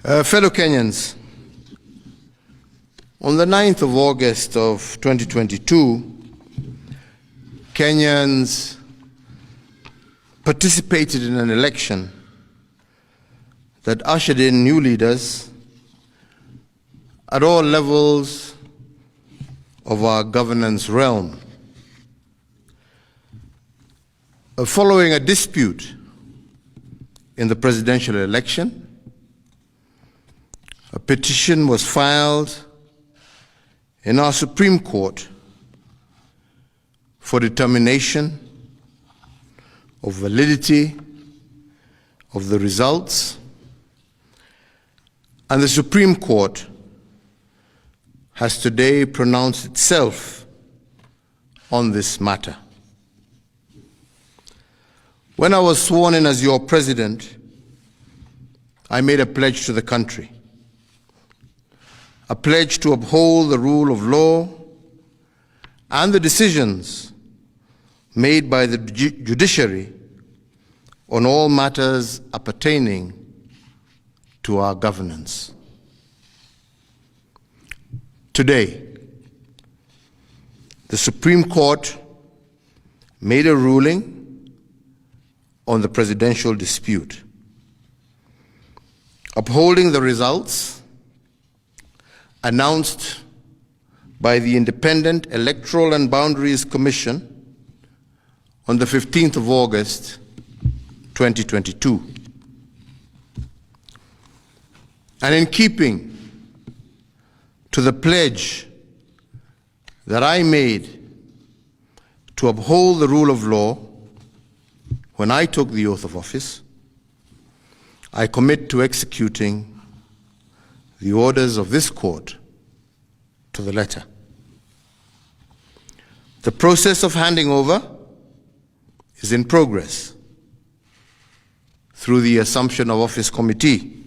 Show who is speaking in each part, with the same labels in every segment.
Speaker 1: Fellow Kenyans, on the 9th of August of 2022, Kenyans participated in an election that ushered in new leaders at all levels of our governance realm. Following a dispute in the presidential election, a petition was filed in our Supreme Court for determination of validity of the results, and the Supreme Court has today pronounced itself on this matter. When I was sworn in as your president, I made a pledge to the country. A pledge to uphold the rule of law and the decisions made by the judiciary on all matters appertaining to our governance. Today, the Supreme Court made a ruling on the presidential dispute, upholding the results announced by the Independent Electoral and Boundaries Commission on the 15th of August, 2022. And in keeping to the pledge that I made to uphold the rule of law when I took the oath of office, I commit to executing the orders of this court to the letter. The process of handing over is in progress through the Assumption of Office Committee,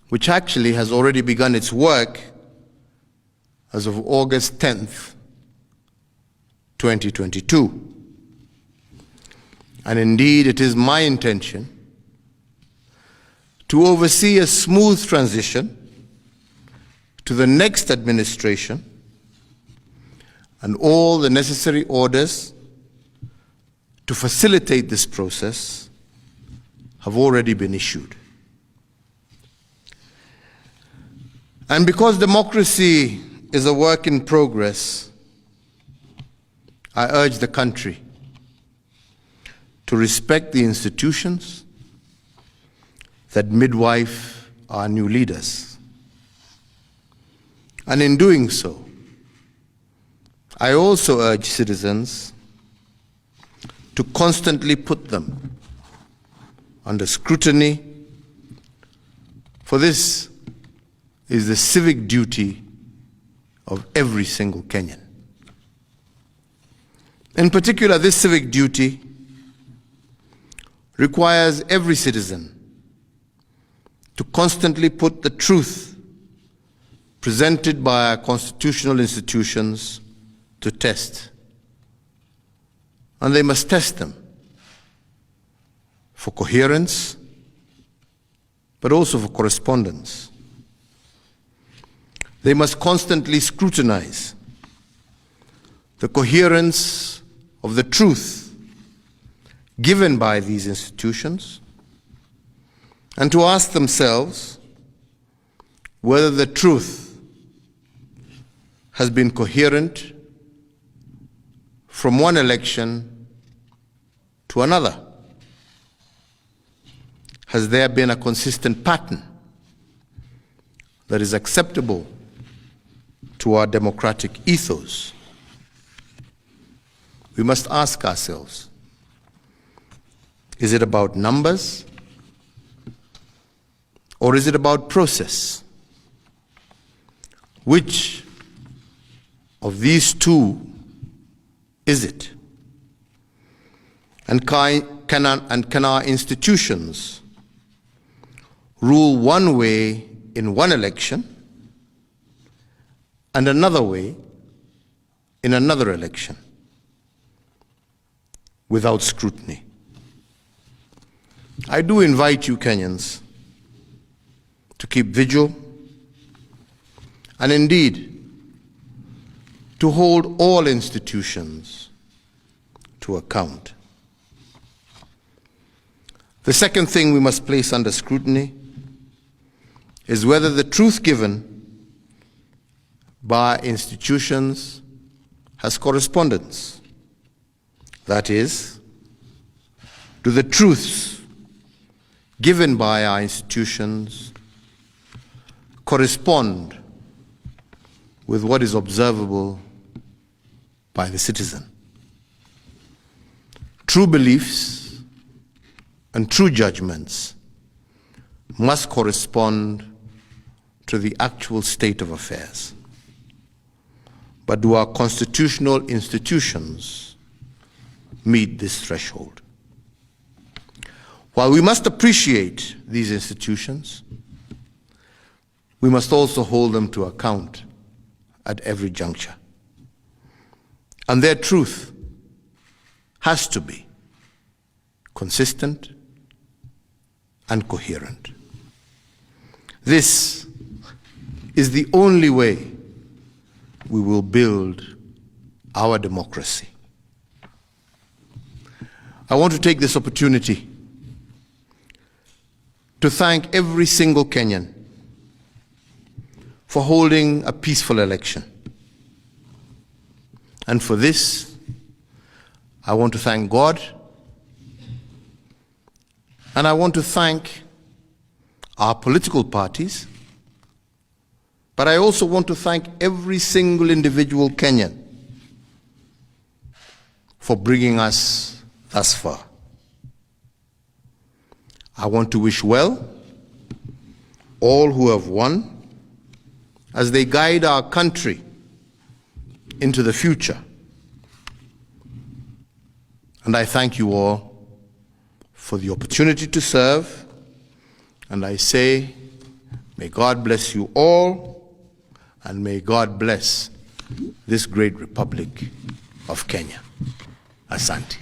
Speaker 1: which actually has already begun its work as of August 10th, 2022. And indeed, it is my intention to oversee a smooth transition to the next administration, and all the necessary orders to facilitate this process have already been issued. And because democracy is a work in progress, I urge the country to respect the institutions that midwife our new leaders. And in doing so, I also urge citizens to constantly put them under scrutiny, for this is the civic duty of every single Kenyan. In particular, this civic duty requires every citizen to constantly put the truth presented by our constitutional institutions to test. And they must test them for coherence, but also for correspondence. They must constantly scrutinize the coherence of the truth given by these institutions, and to ask themselves whether the truth has been coherent from one election to another. Has there been a consistent pattern that is acceptable to our democratic ethos? We must ask ourselves, is it about numbers? Or is it about process? Which of these two is it? And can our institutions rule one way in one election and another way in another election without scrutiny? I do invite you, Kenyans, keep vigil, and indeed to hold all institutions to account. The second thing we must place under scrutiny is whether the truth given by institutions has correspondence. That is, do the truths given by our institutions correspond with what is observable by the citizen? True beliefs and true judgments must correspond to the actual state of affairs. But do our constitutional institutions meet this threshold? While we must appreciate these institutions, we must also hold them to account at every juncture. And their truth has to be consistent and coherent. This is the only way we will build our democracy. I want to take this opportunity to thank every single Kenyan for holding a peaceful election. And for this, I want to thank God, and I want to thank our political parties, but I also want to thank every single individual Kenyan for bringing us thus far. I want to wish well all who have won as they guide our country into the future. And I thank you all for the opportunity to serve, and I say, may God bless you all, and may God bless this great Republic of Kenya. Asante.